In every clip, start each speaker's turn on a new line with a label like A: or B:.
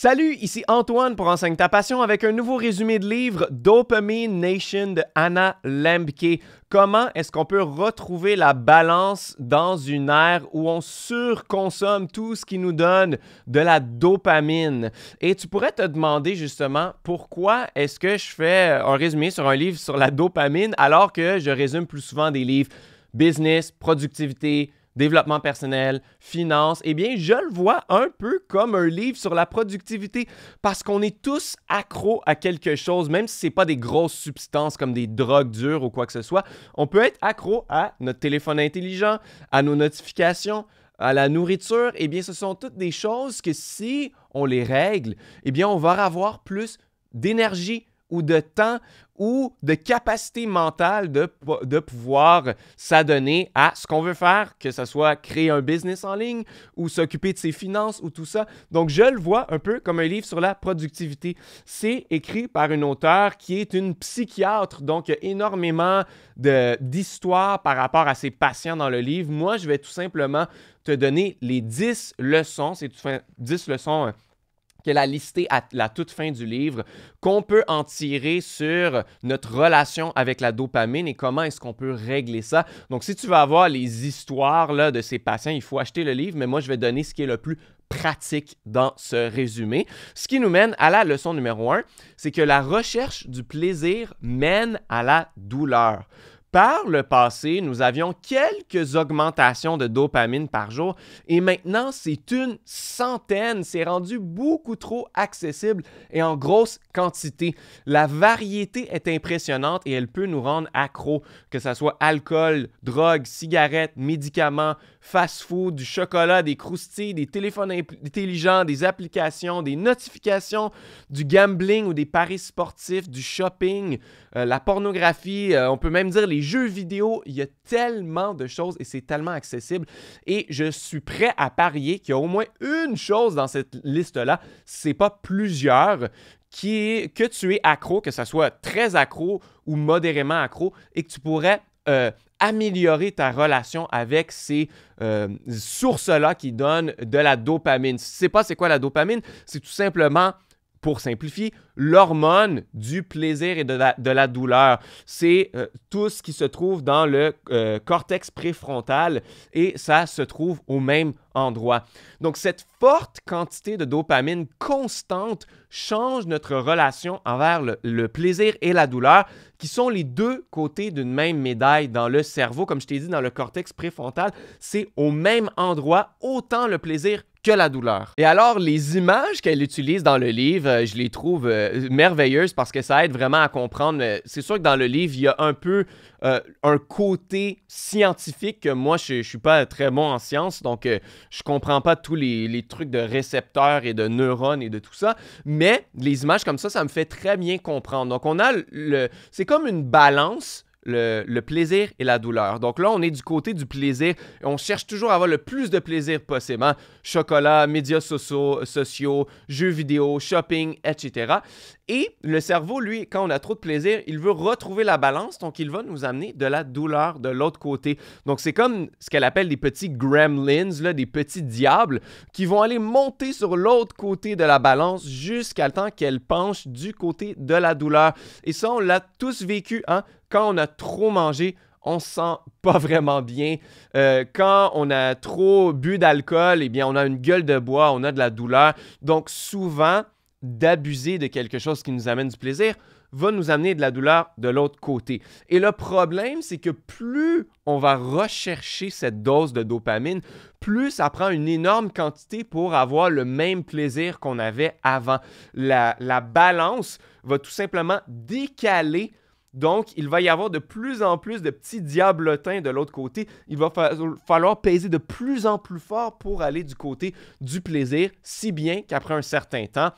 A: Salut, ici Antoine pour Enseigne ta passion avec un nouveau résumé de livre Dopamine Nation de Anna Lembke. Comment est-ce qu'on peut retrouver la balance dans une ère où on surconsomme tout ce qui nous donne de la dopamine? Et tu pourrais te demander justement pourquoi est-ce que je fais un résumé sur un livre sur la dopamine alors que je résume plus souvent des livres business, productivité, développement personnel, finance, eh bien, je le vois un peu comme un livre sur la productivité parce qu'on est tous accros à quelque chose, même si ce n'est pas des grosses substances comme des drogues dures ou quoi que ce soit. On peut être accro à notre téléphone intelligent, à nos notifications, à la nourriture. Eh bien, ce sont toutes des choses que si on les règle, eh bien, on va avoir plus d'énergie ou de temps ou de capacité mentale de pouvoir s'adonner à ce qu'on veut faire, que ce soit créer un business en ligne ou s'occuper de ses finances ou tout ça. Donc, je le vois un peu comme un livre sur la productivité. C'est écrit par une auteure qui est une psychiatre, donc il y a énormément d'histoires par rapport à ses patients dans le livre. Moi, je vais tout simplement te donner les 10 leçons, c'est 10 leçons qu'elle a listé à la toute fin du livre, qu'on peut en tirer sur notre relation avec la dopamine et comment est-ce qu'on peut régler ça. Donc, si tu veux avoir les histoires là, de ces patients, il faut acheter le livre, mais moi, je vais donner ce qui est le plus pratique dans ce résumé. Ce qui nous mène à la leçon numéro 1, c'est que la recherche du plaisir mène à la douleur. Par le passé, nous avions quelques augmentations de dopamine par jour et maintenant, c'est une centaine. C'est rendu beaucoup trop accessible et en grosse quantité. La variété est impressionnante et elle peut nous rendre accros, que ce soit alcool, drogue, cigarettes, médicaments, fast-food, du chocolat, des croustilles, des téléphones intelligents, des applications, des notifications, du gambling ou des paris sportifs, du shopping, la pornographie, on peut même dire les jeux vidéo. Il y a tellement de choses et c'est tellement accessible. Et je suis prêt à parier qu'il y a au moins une chose dans cette liste-là, c'est pas plusieurs, que tu es accro, que ce soit très accro ou modérément accro et que tu pourrais améliorer ta relation avec ces sources-là qui donnent de la dopamine. Si tu ne sais pas c'est quoi la dopamine, c'est tout simplement, pour simplifier, l'hormone du plaisir et de la douleur. C'est tout ce qui se trouve dans le cortex préfrontal et ça se trouve au même endroit. Donc, cette forte quantité de dopamine constante change notre relation envers le plaisir et la douleur, qui sont les deux côtés d'une même médaille dans le cerveau. Comme je t'ai dit, dans le cortex préfrontal, c'est au même endroit, autant le plaisir que la douleur. Et alors, les images qu'elle utilise dans le livre, je les trouve merveilleuses parce que ça aide vraiment à comprendre. C'est sûr que dans le livre, il y a un peu un côté scientifique que moi, je ne suis pas très bon en sciences, donc je comprends pas tous les trucs de récepteurs et de neurones et de tout ça, mais les images comme ça me fait très bien comprendre. Donc, on a c'est comme une balance, le plaisir et la douleur. Donc là, on est du côté du plaisir. On cherche toujours à avoir le plus de plaisir possible. Hein? Chocolat, médias sociaux, jeux vidéo, shopping, etc. Et le cerveau, lui, quand on a trop de plaisir, il veut retrouver la balance, donc il va nous amener de la douleur de l'autre côté. Donc c'est comme ce qu'elle appelle des petits gremlins, là, des petits diables, qui vont aller monter sur l'autre côté de la balance jusqu'à le temps qu'elle penche du côté de la douleur. Et ça, on l'a tous vécu, hein? Quand on a trop mangé, on se sent pas vraiment bien. Quand on a trop bu d'alcool, eh bien, on a une gueule de bois, on a de la douleur. Donc, souvent, d'abuser de quelque chose qui nous amène du plaisir va nous amener de la douleur de l'autre côté. Et le problème, c'est que plus on va rechercher cette dose de dopamine, plus ça prend une énorme quantité pour avoir le même plaisir qu'on avait avant. La balance va tout simplement décaler. Donc, il va y avoir de plus en plus de petits diablotins de l'autre côté. Il va falloir peser de plus en plus fort pour aller du côté du plaisir, si bien qu'après un certain temps,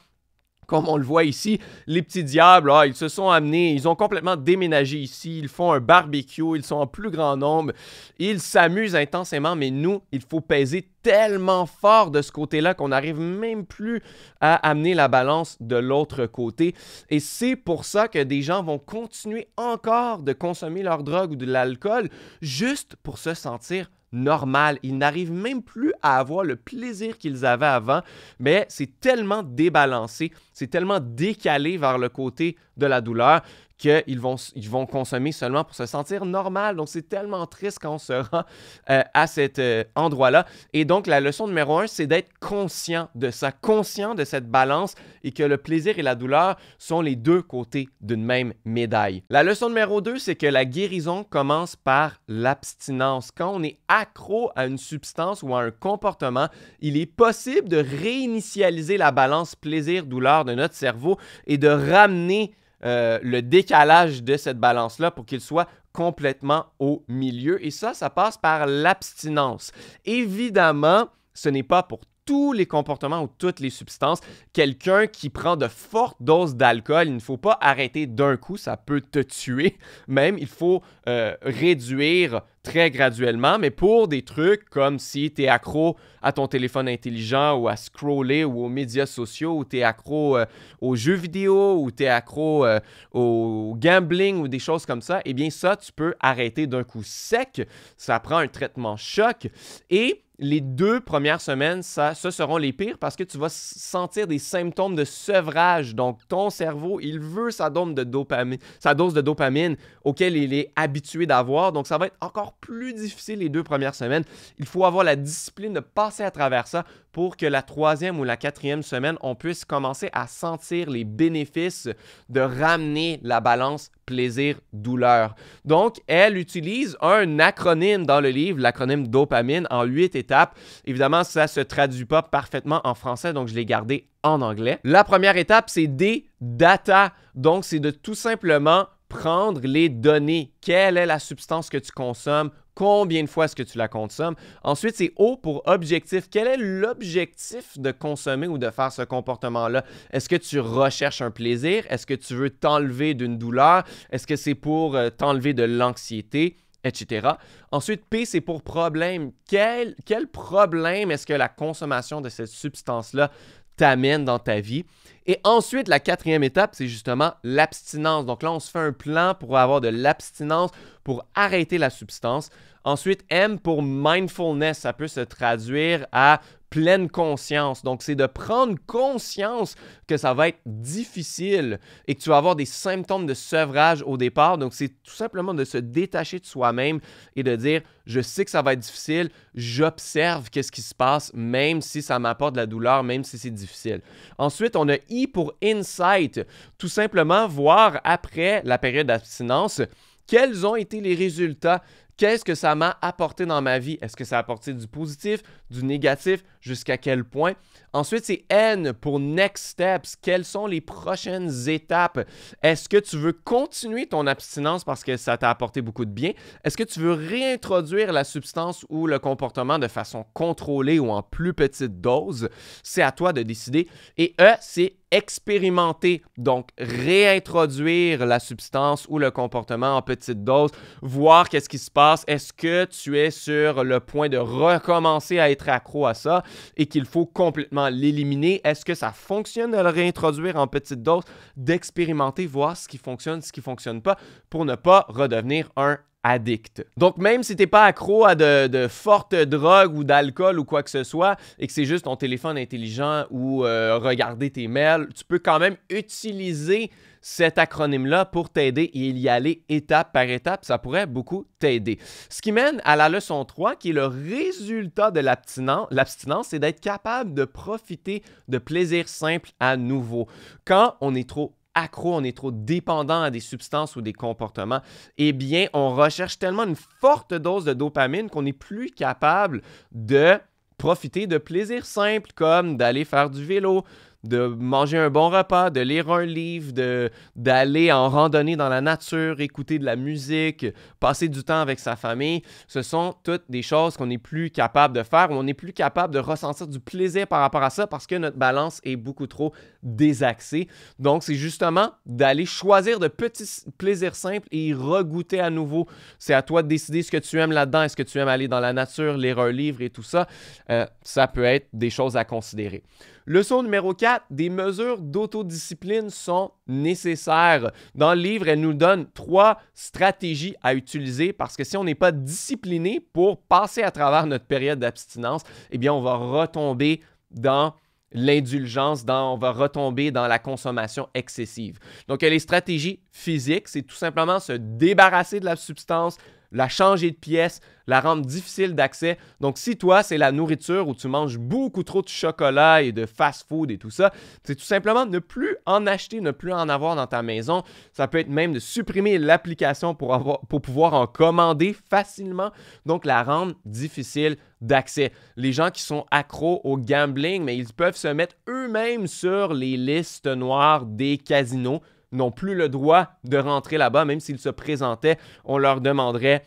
A: comme on le voit ici, les petits diables, ils se sont amenés, ils ont complètement déménagé ici, ils font un barbecue, ils sont en plus grand nombre, ils s'amusent intensément, mais nous, il faut peser tellement fort de ce côté-là qu'on n'arrive même plus à amener la balance de l'autre côté. Et c'est pour ça que des gens vont continuer encore de consommer leur drogue ou de l'alcool juste pour se sentir normal. Ils n'arrivent même plus à avoir le plaisir qu'ils avaient avant, mais c'est tellement débalancé, c'est tellement décalé vers le côté de la douleur qu'ils vont consommer seulement pour se sentir normal. Donc, c'est tellement triste quand on se rend à cet endroit-là. Et donc, la leçon numéro 1, c'est d'être conscient de ça, conscient de cette balance et que le plaisir et la douleur sont les deux côtés d'une même médaille. La leçon numéro 2, c'est que la guérison commence par l'abstinence. Quand on est accro à une substance ou à un comportement, il est possible de réinitialiser la balance plaisir-douleur de notre cerveau et de ramener le décalage de cette balance-là pour qu'il soit complètement au milieu. Et ça passe par l'abstinence. Évidemment, ce n'est pas pour tous les comportements ou toutes les substances. Quelqu'un qui prend de fortes doses d'alcool, il ne faut pas arrêter d'un coup, ça peut te tuer. Même, il faut réduire très graduellement, mais pour des trucs comme si tu es accro à ton téléphone intelligent ou à scroller ou aux médias sociaux ou tu es accro aux jeux vidéo ou tu es accro au gambling ou des choses comme ça, eh bien ça, tu peux arrêter d'un coup sec. Ça prend un traitement choc et les 2 premières semaines, ça seront les pires parce que tu vas sentir des symptômes de sevrage. Donc, ton cerveau, il veut sa dose de dopamine auquel il est habitué d'avoir. Donc, ça va être encore plus difficile les 2 premières semaines. Il faut avoir la discipline de passer à travers ça pour que la 3e ou la 4e semaine, on puisse commencer à sentir les bénéfices de ramener la balance plaisir-douleur. Donc, elle utilise un acronyme dans le livre, l'acronyme dopamine, en 8 étapes. Évidemment, ça ne se traduit pas parfaitement en français, donc je l'ai gardé en anglais. La première étape, c'est des data. Donc, c'est de tout simplement prendre les données. Quelle est la substance que tu consommes? Combien de fois est-ce que tu la consommes? Ensuite, c'est O pour objectif. Quel est l'objectif de consommer ou de faire ce comportement-là? Est-ce que tu recherches un plaisir? Est-ce que tu veux t'enlever d'une douleur? Est-ce que c'est pour t'enlever de l'anxiété? Etc. Ensuite, P, c'est pour problème. Quel problème est-ce que la consommation de cette substance-là t'amène dans ta vie? Et ensuite, la 4e étape, c'est justement l'abstinence. Donc là, on se fait un plan pour avoir de l'abstinence, pour arrêter la substance. Ensuite, M pour mindfulness, ça peut se traduire à pleine conscience. Donc, c'est de prendre conscience que ça va être difficile et que tu vas avoir des symptômes de sevrage au départ. Donc, c'est tout simplement de se détacher de soi-même et de dire « Je sais que ça va être difficile, j'observe qu'est-ce qui se passe, même si ça m'apporte de la douleur, même si c'est difficile. » Ensuite, on a I pour insight. Tout simplement voir après la période d'abstinence quels ont été les résultats. Qu'est-ce que ça m'a apporté dans ma vie? Est-ce que ça a apporté du positif, du négatif? Jusqu'à quel point? Ensuite, c'est N pour Next Steps. Quelles sont les prochaines étapes? Est-ce que tu veux continuer ton abstinence parce que ça t'a apporté beaucoup de bien? Est-ce que tu veux réintroduire la substance ou le comportement de façon contrôlée ou en plus petite dose? C'est à toi de décider. Et E, c'est expérimenter, donc réintroduire la substance ou le comportement en petite dose, voir qu'est-ce qui se passe. Est-ce que tu es sur le point de recommencer à être accro à ça et qu'il faut complètement l'éliminer? Est-ce que ça fonctionne de le réintroduire en petite dose, d'expérimenter, voir ce qui fonctionne, ce qui ne fonctionne pas pour ne pas redevenir un addict. Donc, même si tu n'es pas accro à de fortes drogues ou d'alcool ou quoi que ce soit et que c'est juste ton téléphone intelligent ou regarder tes mails, tu peux quand même utiliser cet acronyme-là pour t'aider et y aller étape par étape. Ça pourrait beaucoup t'aider. Ce qui mène à la leçon 3, qui est le résultat de l'abstinence, c'est d'être capable de profiter de plaisirs simples à nouveau. Quand on est trop accro, on est trop dépendant à des substances ou des comportements, eh bien, on recherche tellement une forte dose de dopamine qu'on n'est plus capable de profiter de plaisirs simples comme d'aller faire du vélo, de manger un bon repas, de lire un livre, d'aller en randonnée dans la nature, écouter de la musique, passer du temps avec sa famille. Ce sont toutes des choses qu'on n'est plus capable de faire ou on n'est plus capable de ressentir du plaisir par rapport à ça parce que notre balance est beaucoup trop désaxée. Donc, c'est justement d'aller choisir de petits plaisirs simples et y regoûter à nouveau. C'est à toi de décider ce que tu aimes là-dedans. Est-ce que tu aimes aller dans la nature, lire un livre et tout ça? Ça peut être des choses à considérer. Leçon numéro 4, des mesures d'autodiscipline sont nécessaires. Dans le livre, elle nous donne 3 stratégies à utiliser parce que si on n'est pas discipliné pour passer à travers notre période d'abstinence, eh bien, on va retomber dans l'indulgence, on va retomber dans la consommation excessive. Donc, les stratégies physiques, c'est tout simplement se débarrasser de la substance, la changer de pièce, la rendre difficile d'accès. Donc, si toi, c'est la nourriture où tu manges beaucoup trop de chocolat et de fast-food et tout ça, c'est tout simplement ne plus en acheter, ne plus en avoir dans ta maison. Ça peut être même de supprimer l'application pour pouvoir en commander facilement, donc la rendre difficile d'accès. Les gens qui sont accros au gambling, mais ils peuvent se mettre eux-mêmes sur les listes noires des casinos, n'ont plus le droit de rentrer là-bas, même s'ils se présentaient, on leur demanderait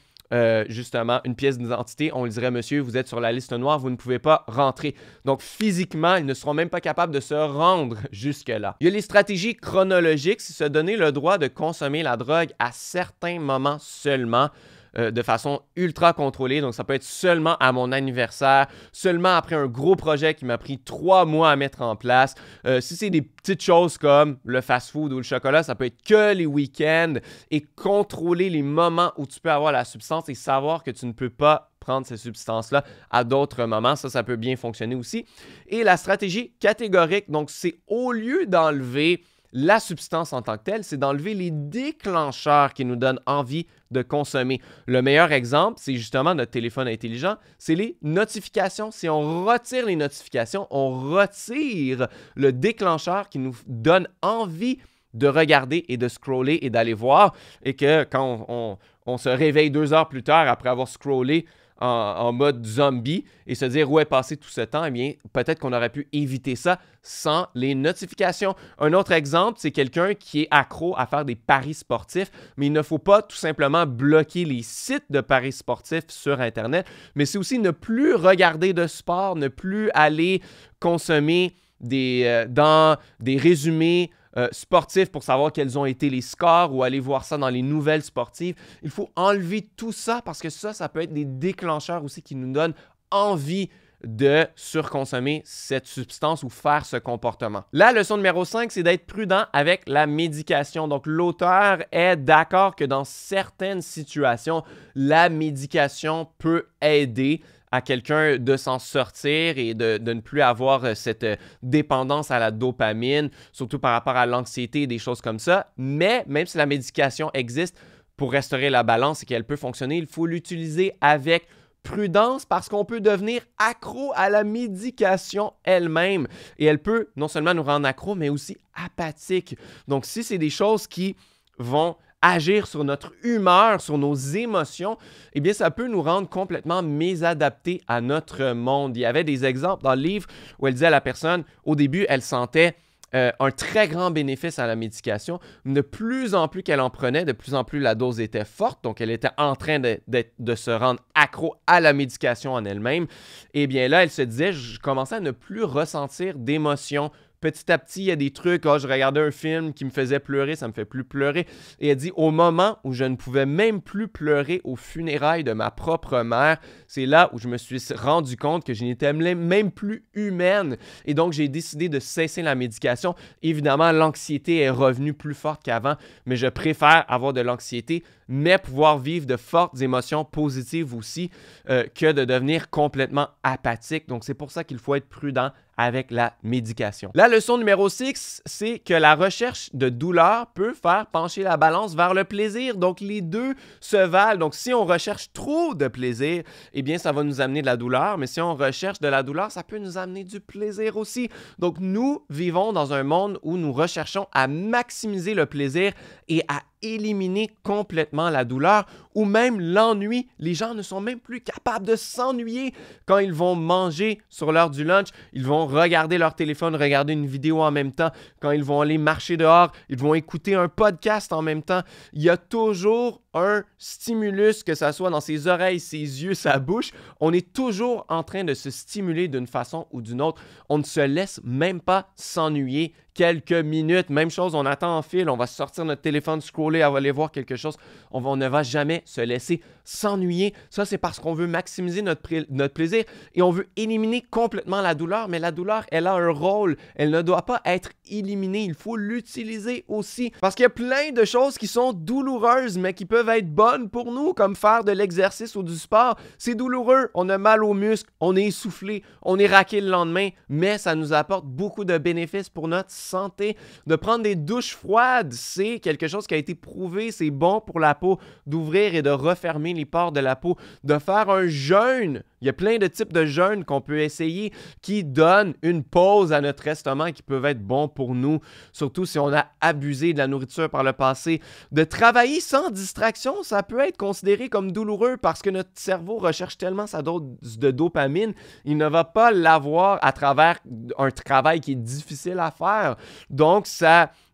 A: justement une pièce d'identité, on leur dirait « Monsieur, vous êtes sur la liste noire, vous ne pouvez pas rentrer ». Donc physiquement, ils ne seront même pas capables de se rendre jusque-là. Il y a les stratégies chronologiques, c'est se donner le droit de consommer la drogue à certains moments seulement, de façon ultra contrôlée. Donc, ça peut être seulement à mon anniversaire, seulement après un gros projet qui m'a pris 3 mois à mettre en place. Si c'est des petites choses comme le fast-food ou le chocolat, ça peut être que les week-ends et contrôler les moments où tu peux avoir la substance et savoir que tu ne peux pas prendre ces substances-là à d'autres moments. Ça peut bien fonctionner aussi. Et la stratégie catégorique, donc c'est au lieu d'enlever la substance en tant que telle, c'est d'enlever les déclencheurs qui nous donnent envie de consommer. Le meilleur exemple, c'est justement notre téléphone intelligent, c'est les notifications. Si on retire les notifications, on retire le déclencheur qui nous donne envie de regarder et de scroller et d'aller voir, et que quand on se réveille 2 heures plus tard après avoir scrollé en mode zombie et se dire où est passé tout ce temps, eh bien, peut-être qu'on aurait pu éviter ça sans les notifications. Un autre exemple, c'est quelqu'un qui est accro à faire des paris sportifs, mais il ne faut pas tout simplement bloquer les sites de paris sportifs sur Internet, mais c'est aussi ne plus regarder de sport, ne plus aller consommer dans des résumés sportifs pour savoir quels ont été les scores ou aller voir ça dans les nouvelles sportives. Il faut enlever tout ça parce que ça peut être des déclencheurs aussi qui nous donnent envie de surconsommer cette substance ou faire ce comportement. La leçon numéro 5, c'est d'être prudent avec la médication. Donc, l'auteur est d'accord que dans certaines situations, la médication peut aider à quelqu'un de s'en sortir et de ne plus avoir cette dépendance à la dopamine, surtout par rapport à l'anxiété et des choses comme ça. Mais même si la médication existe pour restaurer la balance et qu'elle peut fonctionner, il faut l'utiliser avec prudence parce qu'on peut devenir accro à la médication elle-même. Et elle peut non seulement nous rendre accro, mais aussi apathique. Donc, si c'est des choses qui vont agir sur notre humeur, sur nos émotions, eh bien, ça peut nous rendre complètement mésadaptés à notre monde. Il y avait des exemples dans le livre où elle disait à la personne, au début, elle sentait un très grand bénéfice à la médication. De plus en plus qu'elle en prenait, de plus en plus la dose était forte, donc elle était en train de se rendre accro à la médication en elle-même. Eh bien là, elle se disait, je commençais à ne plus ressentir d'émotions. Petit à petit, il y a des trucs, je regardais un film qui me faisait pleurer, ça ne me fait plus pleurer. Et elle dit, au moment où je ne pouvais même plus pleurer aux funérailles de ma propre mère, c'est là où je me suis rendu compte que je n'étais même plus humaine. Et donc, j'ai décidé de cesser la médication. Évidemment, l'anxiété est revenue plus forte qu'avant, mais je préfère avoir de l'anxiété, mais pouvoir vivre de fortes émotions positives aussi que de devenir complètement apathique. Donc, c'est pour ça qu'il faut être prudent avec la médication. La leçon numéro 6, c'est que la recherche de douleur peut faire pencher la balance vers le plaisir. Donc, les deux se valent. Donc, si on recherche trop de plaisir, eh bien, ça va nous amener de la douleur. Mais si on recherche de la douleur, ça peut nous amener du plaisir aussi. Donc, nous vivons dans un monde où nous recherchons à maximiser le plaisir et à éliminer complètement la douleur ou même l'ennui. Les gens ne sont même plus capables de s'ennuyer quand ils vont manger sur l'heure du lunch. Ils vont regarder leur téléphone, regarder une vidéo en même temps. Quand ils vont aller marcher dehors, ils vont écouter un podcast en même temps. Il y a toujours un stimulus, que ça soit dans ses oreilles, ses yeux, sa bouche, on est toujours en train de se stimuler d'une façon ou d'une autre. On ne se laisse même pas s'ennuyer quelques minutes. Même chose, on attend en file, on va sortir notre téléphone, scroller, on va aller voir quelque chose. On ne va jamais se laisser s'ennuyer. Ça, c'est parce qu'on veut maximiser notre plaisir et on veut éliminer complètement la douleur. Mais la douleur, elle a un rôle. Elle ne doit pas être éliminée. Il faut l'utiliser aussi. Parce qu'il y a plein de choses qui sont douloureuses, mais qui peuvent être bonnes pour nous, comme faire de l'exercice ou du sport. C'est douloureux, on a mal aux muscles, on est essoufflé, on est raqué le lendemain, mais ça nous apporte beaucoup de bénéfices pour notre santé. De prendre des douches froides, c'est quelque chose qui a été prouvé, c'est bon pour la peau, d'ouvrir et de refermer les pores de la peau. De faire un jeûne, il y a plein de types de jeûnes qu'on peut essayer qui donnent une pause à notre estomac qui peuvent être bons pour nous, surtout si on a abusé de la nourriture par le passé. De travailler sans distraction, ça peut être considéré comme douloureux parce que notre cerveau recherche tellement sa dose de dopamine, il ne va pas l'avoir à travers un travail qui est difficile à faire. Donc,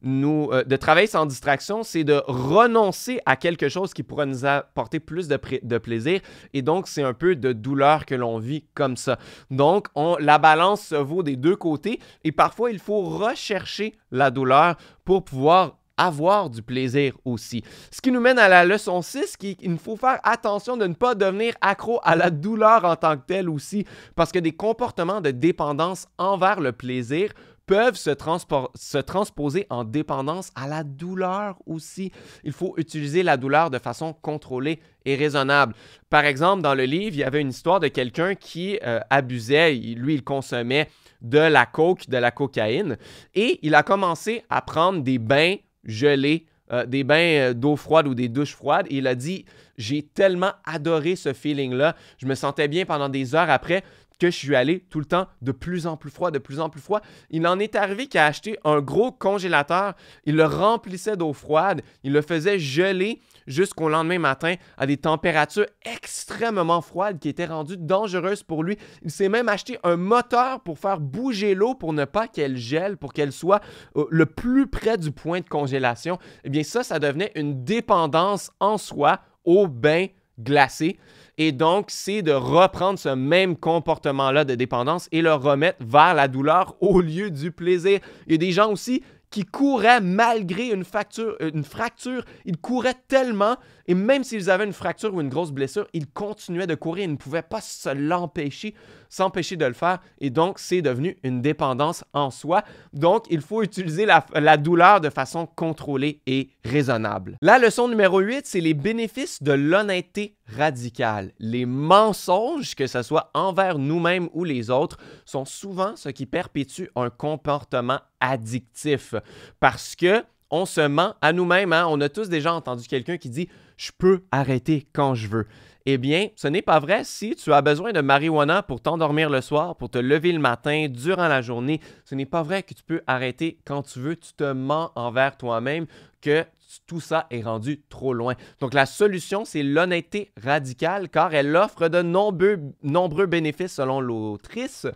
A: de travailler sans distraction, c'est de renoncer à quelque chose qui pourrait nous apporter plus de plaisir et donc c'est un peu de douleur que l'on vit comme ça. Donc, la balance se vaut des deux côtés et parfois il faut rechercher la douleur pour pouvoir avoir du plaisir aussi. Ce qui nous mène à la leçon 6, il faut faire attention de ne pas devenir accro à la douleur en tant que telle aussi, parce que des comportements de dépendance envers le plaisir peuvent se transposer en dépendance à la douleur aussi. Il faut utiliser la douleur de façon contrôlée et raisonnable. Par exemple, dans le livre, il y avait une histoire de quelqu'un qui abusait, il consommait de la coke, de la cocaïne, et il a commencé à prendre des bains gelés, des bains d'eau froide ou des douches froides, et il a dit « J'ai tellement adoré ce feeling-là, je me sentais bien pendant des heures après, que je suis allé tout le temps de plus en plus froid, de plus en plus froid. » Il en est arrivé qu'il a acheté un gros congélateur, il le remplissait d'eau froide, il le faisait geler jusqu'au lendemain matin à des températures extrêmement froides qui étaient rendues dangereuses pour lui. Il s'est même acheté un moteur pour faire bouger l'eau pour ne pas qu'elle gèle, pour qu'elle soit le plus près du point de congélation. Eh bien ça devenait une dépendance en soi au bain glacé. Et donc, c'est de reprendre ce même comportement-là de dépendance et le remettre vers la douleur au lieu du plaisir. Il y a des gens aussi qui couraient malgré une fracture. Ils couraient tellement, et même s'ils avaient une fracture ou une grosse blessure, ils continuaient de courir. Ils ne pouvaient pas s'empêcher de le faire. Et donc, c'est devenu une dépendance en soi. Donc, il faut utiliser la douleur de façon contrôlée et raisonnable. La leçon numéro 8, c'est les bénéfices de l'honnêteté radicale. Les mensonges, que ce soit envers nous-mêmes ou les autres, sont souvent ce qui perpétue un comportement addictif parce que on se ment à nous-mêmes. Hein? On a tous déjà entendu quelqu'un qui dit « Je peux arrêter quand je veux ». Eh bien, ce n'est pas vrai si tu as besoin de marijuana pour t'endormir le soir, pour te lever le matin, durant la journée. Ce n'est pas vrai que tu peux arrêter quand tu veux. Tu te mens envers toi-même que tout ça est rendu trop loin. Donc, la solution, c'est l'honnêteté radicale car elle offre de nombreux bénéfices selon l'autrice.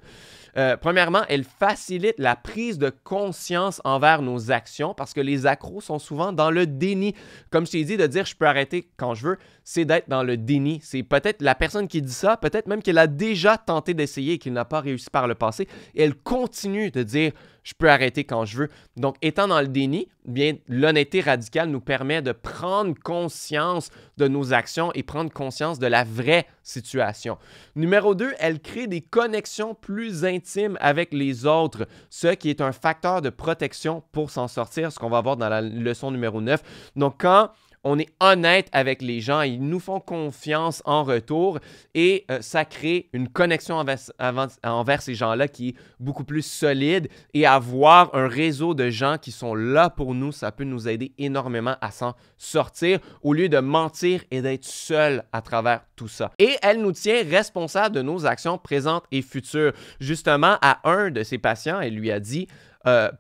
A: Premièrement, elle facilite la prise de conscience envers nos actions parce que les accros sont souvent dans le déni. Comme je t'ai dit, de dire « je peux arrêter quand je veux », c'est d'être dans le déni. C'est peut-être la personne qui dit ça, peut-être même qu'elle a déjà tenté d'essayer et qu'il n'a pas réussi par le passé. Et elle continue de dire « je peux arrêter quand je veux ». Donc, étant dans le déni, bien, l'honnêteté radicale nous permet de prendre conscience de nos actions et prendre conscience de la vraie situation. Numéro 2, elle crée des connexions plus intimes avec les autres, ce qui est un facteur de protection pour s'en sortir, ce qu'on va voir dans la leçon numéro 9. Donc, quand on est honnête avec les gens, ils nous font confiance en retour et ça crée une connexion envers ces gens-là qui est beaucoup plus solide et avoir un réseau de gens qui sont là pour nous, ça peut nous aider énormément à s'en sortir au lieu de mentir et d'être seul à travers tout ça. Et elle nous tient responsables de nos actions présentes et futures. Justement, à un de ses patients, elle lui a dit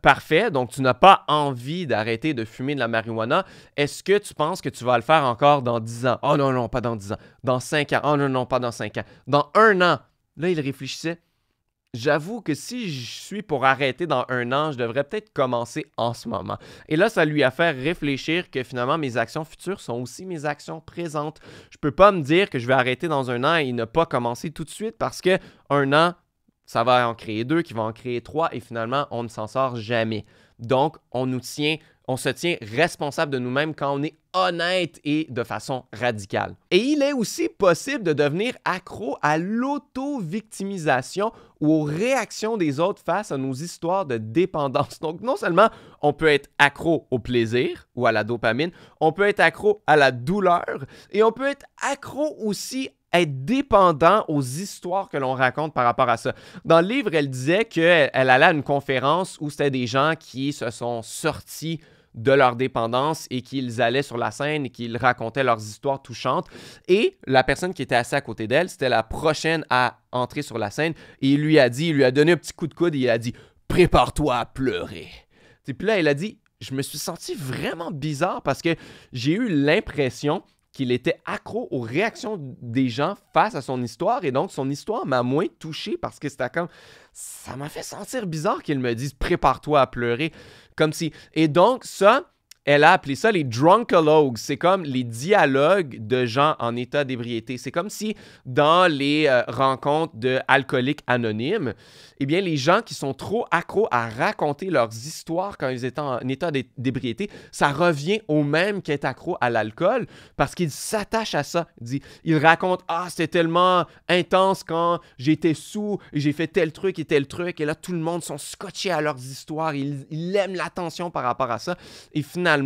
A: parfait, donc tu n'as pas envie d'arrêter de fumer de la marijuana. Est-ce que tu penses que tu vas le faire encore dans 10 ans? Oh non, non, pas dans 10 ans. Dans 5 ans? Oh non, non, pas dans 5 ans. Dans 1 an? Là, il réfléchissait. j'avoue que si je suis pour arrêter dans 1 an, je devrais peut-être commencer en ce moment. Et là, ça lui a fait réfléchir que finalement, mes actions futures sont aussi mes actions présentes. Je peux pas me dire que je vais arrêter dans 1 an et ne pas commencer tout de suite parce que 1 an, ça va en créer 2, qui vont en créer 3 et finalement, on ne s'en sort jamais. Donc, on se tient responsable de nous-mêmes quand on est honnête et de façon radicale. Et il est aussi possible de devenir accro à l'auto-victimisation ou aux réactions des autres face à nos histoires de dépendance. Donc, non seulement on peut être accro au plaisir ou à la dopamine, on peut être accro à la douleur et on peut être accro aussi être dépendant aux histoires que l'on raconte par rapport à ça. Dans le livre, elle disait qu'elle allait à une conférence où c'était des gens qui se sont sortis de leur dépendance et qu'ils allaient sur la scène et qu'ils racontaient leurs histoires touchantes. Et la personne qui était assise à côté d'elle, c'était la prochaine à entrer sur la scène et il lui a donné un petit coup de coude et il a dit « Prépare-toi à pleurer ». Et puis là, elle a dit « Je me suis senti vraiment bizarre parce que j'ai eu l'impression qu'il était accro aux réactions des gens face à son histoire et donc son histoire m'a moins touché parce que c'était comme ça m'a fait sentir bizarre qu'il me dise prépare-toi à pleurer comme si et donc ça elle a appelé ça les drunkalogues. C'est comme les dialogues de gens en état d'ébriété. C'est comme si dans les rencontres d'alcooliques anonymes, eh bien, les gens qui sont trop accros à raconter leurs histoires quand ils étaient en état d'ébriété, ça revient au même qu'être accro à l'alcool parce qu'ils s'attachent à ça. Ils racontent « Ah, c'était tellement intense quand j'étais sous et j'ai fait tel truc. » Et là, tout le monde sont scotchés à leurs histoires. Ils aiment l'attention par rapport à ça. Et finalement,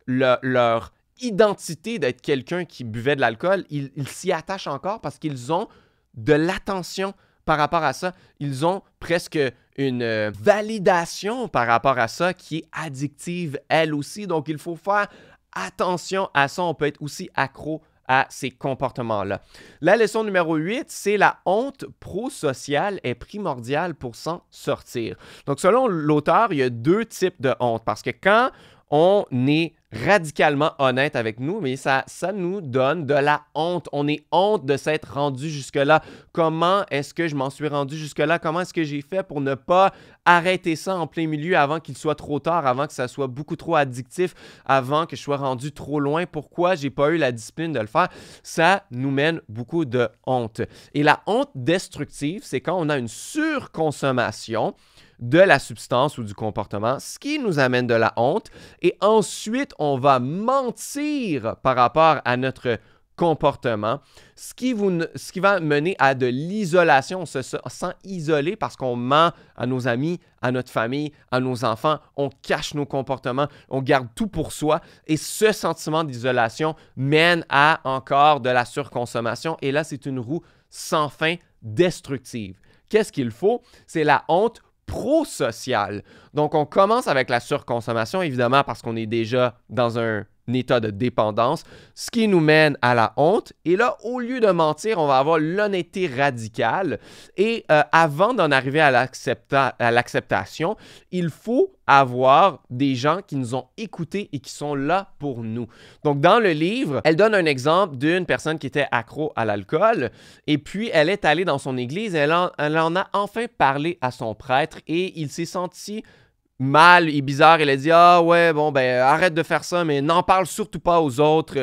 A: leur identité d'être quelqu'un qui buvait de l'alcool, ils s'y attachent encore parce qu'ils ont de l'attention par rapport à ça. Ils ont presque une validation par rapport à ça qui est addictive elle aussi. Donc, il faut faire attention à ça. On peut être aussi accro à ces comportements-là. La leçon numéro 8, c'est la honte prosociale est primordiale pour s'en sortir. Donc, selon l'auteur, il y a 2 types de honte parce que quand on est radicalement honnête avec nous, mais ça nous donne de la honte. On est honte de s'être rendu jusque-là. Comment est-ce que je m'en suis rendu jusque-là? Comment est-ce que j'ai fait pour ne pas arrêter ça en plein milieu avant qu'il soit trop tard, avant que ça soit beaucoup trop addictif, avant que je sois rendu trop loin? Pourquoi j'ai pas eu la discipline de le faire? Ça nous mène beaucoup de honte. Et la honte destructive, c'est quand on a une surconsommation de la substance ou du comportement, ce qui nous amène de la honte. Et ensuite, on va mentir par rapport à notre comportement, ce qui va mener à de l'isolation. On se sent isolé parce qu'on ment à nos amis, à notre famille, à nos enfants. On cache nos comportements, on garde tout pour soi. Et ce sentiment d'isolation mène à encore de la surconsommation. Et là, c'est une roue sans fin destructive. Qu'est-ce qu'il faut? C'est la honte prosocial. Donc, on commence avec la surconsommation, évidemment, parce qu'on est déjà dans un état de dépendance, ce qui nous mène à la honte. Et là, au lieu de mentir, on va avoir l'honnêteté radicale. Et avant d'en arriver à l'acceptation, il faut avoir des gens qui nous ont écoutés et qui sont là pour nous. Donc, dans le livre, elle donne un exemple d'une personne qui était accro à l'alcool et puis elle est allée dans son église et elle en a enfin parlé à son prêtre et il s'est senti mal et bizarre. Elle a dit « Ah ouais, bon, ben arrête de faire ça, mais n'en parle surtout pas aux autres.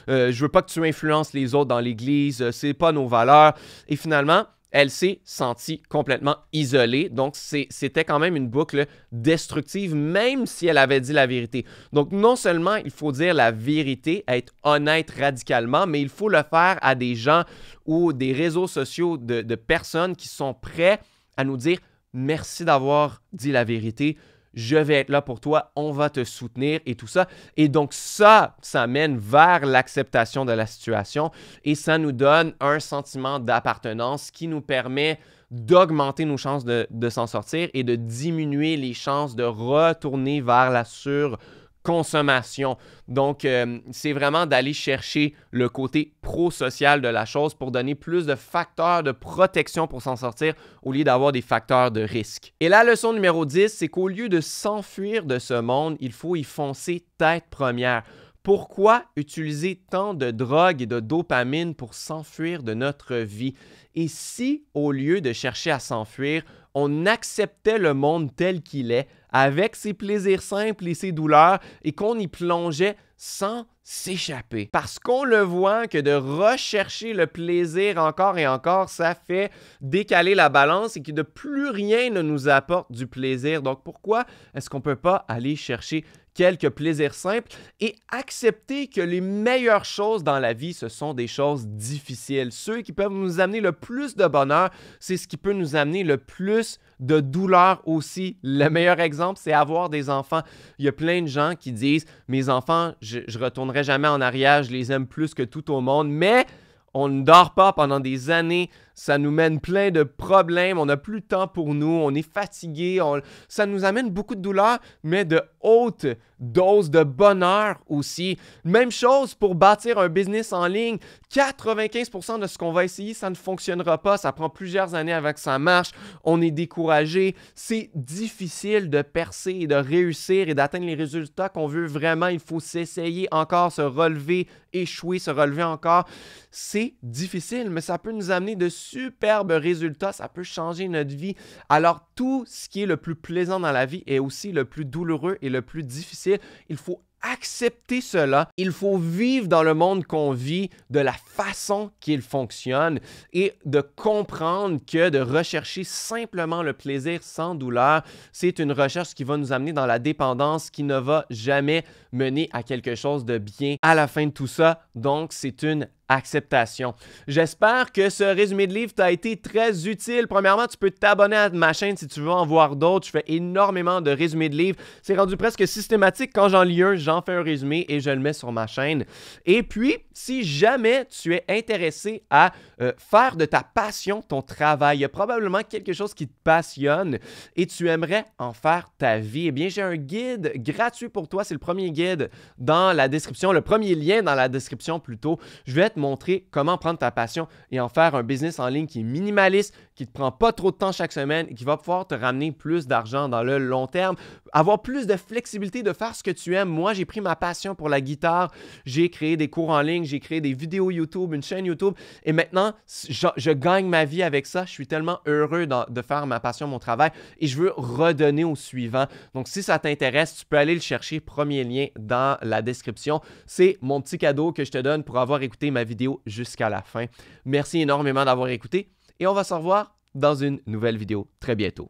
A: Je veux pas que tu influences les autres dans l'église. C'est pas nos valeurs. » Et finalement, elle s'est sentie complètement isolée. Donc, c'était quand même une boucle destructive, même si elle avait dit la vérité. Donc, non seulement il faut dire la vérité, être honnête radicalement, mais il faut le faire à des gens ou des réseaux sociaux de personnes qui sont prêts à nous dire « Merci d'avoir dit la vérité. Je vais être là pour toi, on va te soutenir et tout ça. » Et donc ça mène vers l'acceptation de la situation et ça nous donne un sentiment d'appartenance qui nous permet d'augmenter nos chances de s'en sortir et de diminuer les chances de retourner vers la surconsommation. Donc, c'est vraiment d'aller chercher le côté pro-social de la chose pour donner plus de facteurs de protection pour s'en sortir au lieu d'avoir des facteurs de risque. Et la leçon numéro 10, c'est qu'au lieu de s'enfuir de ce monde, il faut y foncer tête première. Pourquoi utiliser tant de drogue et de dopamine pour s'enfuir de notre vie? Et si, au lieu de chercher à s'enfuir, on acceptait le monde tel qu'il est, avec ses plaisirs simples et ses douleurs, et qu'on y plongeait sans s'échapper? Parce qu'on le voit que de rechercher le plaisir encore et encore, ça fait décaler la balance et que de plus rien ne nous apporte du plaisir. Donc pourquoi est-ce qu'on ne peut pas aller chercher quelques plaisirs simples et accepter que les meilleures choses dans la vie, ce sont des choses difficiles. Ceux qui peuvent nous amener le plus de bonheur, c'est ce qui peut nous amener le plus de douleur aussi. Le meilleur exemple, c'est avoir des enfants. Il y a plein de gens qui disent « Mes enfants, je ne retournerai jamais en arrière, je les aime plus que tout au monde. » Mais on ne dort pas pendant des années, ça nous mène plein de problèmes, on n'a plus de temps pour nous, on est fatigué, ça nous amène beaucoup de douleur, mais de hautes doses de bonheur aussi. Même chose pour bâtir un business en ligne. 95% de ce qu'on va essayer, ça ne fonctionnera pas, ça prend plusieurs années avant que ça marche, on est découragé, c'est difficile de percer et de réussir et d'atteindre les résultats qu'on veut vraiment. Il faut s'essayer encore, se relever, échouer, se relever encore. C'est difficile, mais ça peut nous amener de superbes résultats, ça peut changer notre vie. Alors, tout ce qui est le plus plaisant dans la vie est aussi le plus douloureux et le plus difficile. Il faut accepter cela. Il faut vivre dans le monde qu'on vit de la façon qu'il fonctionne et de comprendre que de rechercher simplement le plaisir sans douleur, c'est une recherche qui va nous amener dans la dépendance qui ne va jamais mener à quelque chose de bien à la fin de tout ça. Donc, c'est une acceptation. J'espère que ce résumé de livre t'a été très utile. Premièrement, tu peux t'abonner à ma chaîne si tu veux en voir d'autres. Je fais énormément de résumés de livres. C'est rendu presque systématique. Quand j'en lis un, j'en fais un résumé et je le mets sur ma chaîne. Et puis, si jamais tu es intéressé à faire de ta passion ton travail, il y a probablement quelque chose qui te passionne et tu aimerais en faire ta vie, eh bien, j'ai un guide gratuit pour toi. C'est le premier guide dans la description, le premier lien dans la description plutôt. Je vais te montrer comment prendre ta passion et en faire un business en ligne qui est minimaliste, qui ne te prend pas trop de temps chaque semaine et qui va pouvoir te ramener plus d'argent dans le long terme, avoir plus de flexibilité de faire ce que tu aimes. Moi, j'ai pris ma passion pour la guitare, j'ai créé des cours en ligne, j'ai créé des vidéos YouTube, une chaîne YouTube et maintenant, je gagne ma vie avec ça. Je suis tellement heureux de faire ma passion, mon travail et je veux redonner au suivant. Donc, si ça t'intéresse, tu peux aller le chercher, premier lien dans la description. C'est mon petit cadeau que je te donne pour avoir écouté ma vidéo jusqu'à la fin. Merci énormément d'avoir écouté et on va se revoir dans une nouvelle vidéo très bientôt.